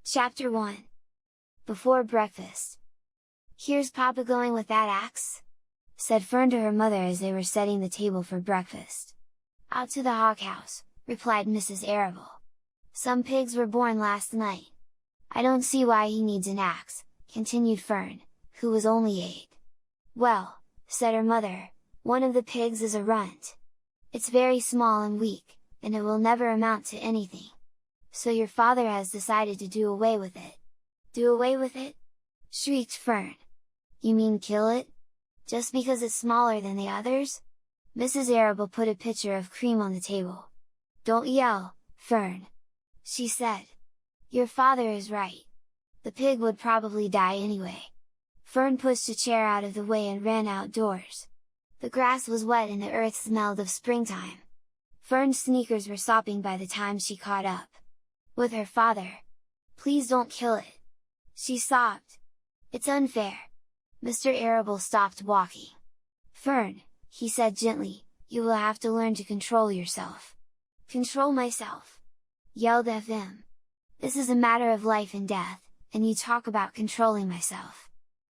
Chapter 1. Before breakfast. "Here's Papa going with that axe?" said Fern to her mother as they were setting the table for breakfast. "Out to the hog house," replied Mrs. Arable. "Some pigs were born last night. I don't see why he needs an axe," continued Fern, who was only 8. "Well," said her mother, "one of the pigs is a runt. It's very small and weak, and it will never amount to anything. So your father has decided to do away with it." "Do away with it?" shrieked Fern. "You mean kill it? Just because it's smaller than the others?" Mrs. Arable put a pitcher of cream on the table. "Don't yell, Fern," she said. "Your father is right. The pig would probably die anyway." Fern pushed a chair out of the way and ran outdoors. The grass was wet and the earth smelled of springtime. Fern's sneakers were sopping by the time she caught up with her father. "Please don't kill it!" she sobbed. "It's unfair." Mr. Arable stopped walking. "Fern," he said gently, "you will have to learn to control yourself." "Control myself?" yelled FM. "This is a matter of life and death, and you talk about controlling myself."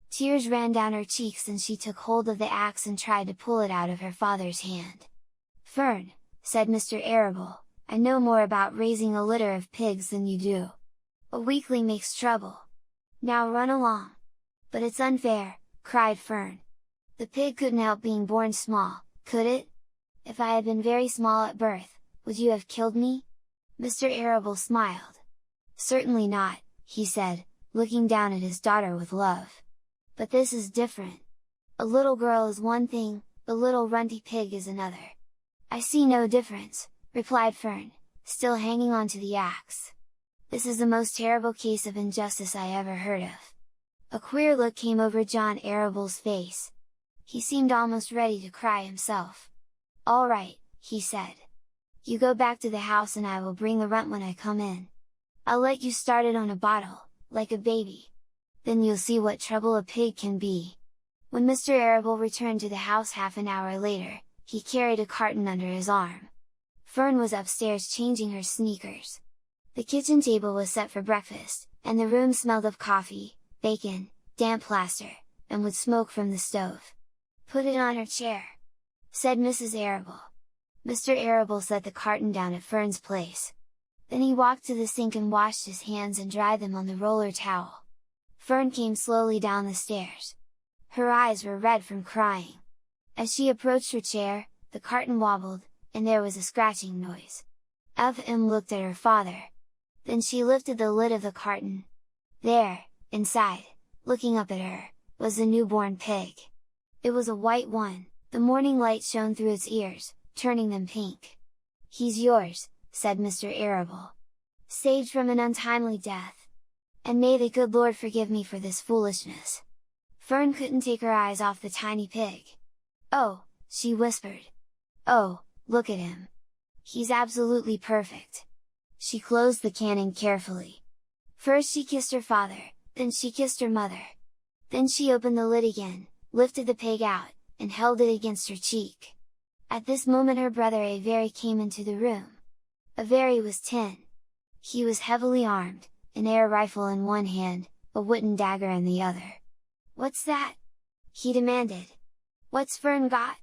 Tears ran down her cheeks and she took hold of the axe and tried to pull it out of her father's hand. "Fern," said Mr. Arable, "I know more about raising a litter of pigs than you do. A weakling makes trouble. Now run along." "But it's unfair," cried Fern. "The pig couldn't help being born small, could it? If I had been very small at birth, would you have killed me?" Mr. Arable smiled. "Certainly not," he said, looking down at his daughter with love. "But this is different. A little girl is one thing, a little runty pig is another." "I see no difference," replied Fern, still hanging on to the axe. "This is the most terrible case of injustice I ever heard of." A queer look came over John Arable's face. He seemed almost ready to cry himself. "All right," he said. "You go back to the house and I will bring the runt when I come in. I'll let you start it on a bottle, like a baby. Then you'll see what trouble a pig can be." When Mr. Arable returned to the house half an hour later, he carried a carton under his arm. Fern was upstairs changing her sneakers. The kitchen table was set for breakfast, and the room smelled of coffee, bacon, damp plaster, and wood smoke from the stove. "Put it on her chair," said Mrs. Arable. Mr. Arable set the carton down at Fern's place. Then he walked to the sink and washed his hands and dried them on the roller towel. Fern came slowly down the stairs. Her eyes were red from crying. As she approached her chair, the carton wobbled, and there was a scratching noise. FM looked at her father. Then she lifted the lid of the carton. There, inside, looking up at her, was the newborn pig. It was a white one, the morning light shone through its ears, turning them pink. "He's yours," said Mr. Arable. "Saved from an untimely death. And may the good Lord forgive me for this foolishness." Fern couldn't take her eyes off the tiny pig. "Oh," she whispered. "Oh, look at him! He's absolutely perfect!" She closed the canning carefully. First she kissed her father, then she kissed her mother. Then she opened the lid again, lifted the pig out, and held it against her cheek. At this moment her brother Avery came into the room. Avery was 10. He was heavily armed, an air rifle in one hand, a wooden dagger in the other. "What's that?" he demanded. "What's Fern got?"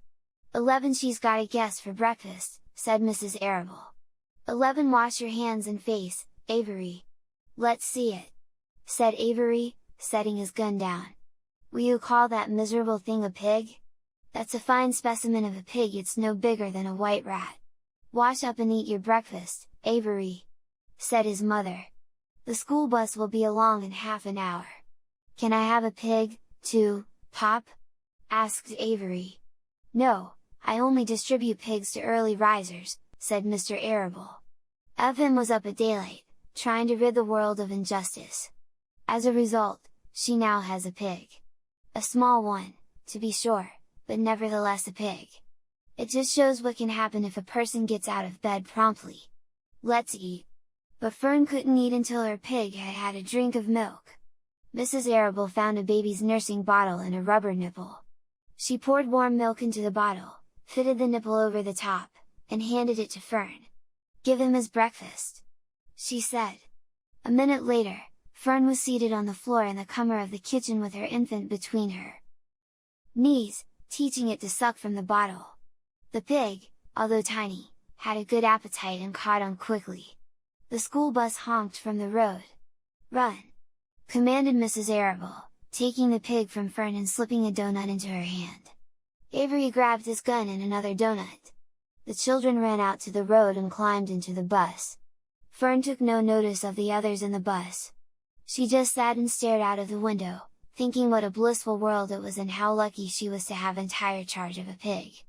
11 She's got a guest for breakfast," said Mrs. Arable. 11 Wash your hands and face, Avery." "Let's see it," said Avery, setting his gun down. "Will you call that miserable thing a pig? That's a fine specimen of a pig, it's no bigger than a white rat. Wash up and eat your breakfast, Avery," said his mother. "The school bus will be along in half an hour." "Can I have a pig, too, Pop?" asked Avery. "No, I only distribute pigs to early risers," said Mr. Arable. FM was up at daylight, trying to rid the world of injustice. As a result, she now has a pig. A small one, to be sure, but nevertheless a pig. It just shows what can happen if a person gets out of bed promptly. "Let's eat!" But Fern couldn't eat until her pig had had a drink of milk. Mrs. Arable found a baby's nursing bottle and a rubber nipple. She poured warm milk into the bottle, fitted the nipple over the top, and handed it to Fern. "Give him his breakfast," she said. A minute later, Fern was seated on the floor in the corner of the kitchen with her infant between her knees, teaching it to suck from the bottle. The pig, although tiny, had a good appetite and caught on quickly. The school bus honked from the road. "Run!" commanded Mrs. Arable, taking the pig from Fern and slipping a donut into her hand. Avery grabbed his gun and another donut. The children ran out to the road and climbed into the bus. Fern took no notice of the others in the bus. She just sat and stared out of the window, thinking what a blissful world it was and how lucky she was to have entire charge of a pig.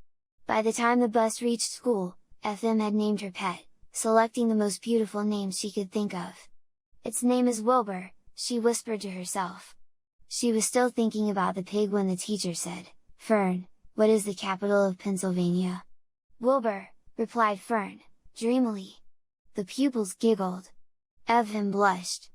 By the time the bus reached school, FM had named her pet, selecting the most beautiful name she could think of. "Its name is Wilbur," she whispered to herself. She was still thinking about the pig when the teacher said, "Fern, what is the capital of Pennsylvania?" "Wilbur," replied Fern, dreamily. The pupils giggled. FM blushed.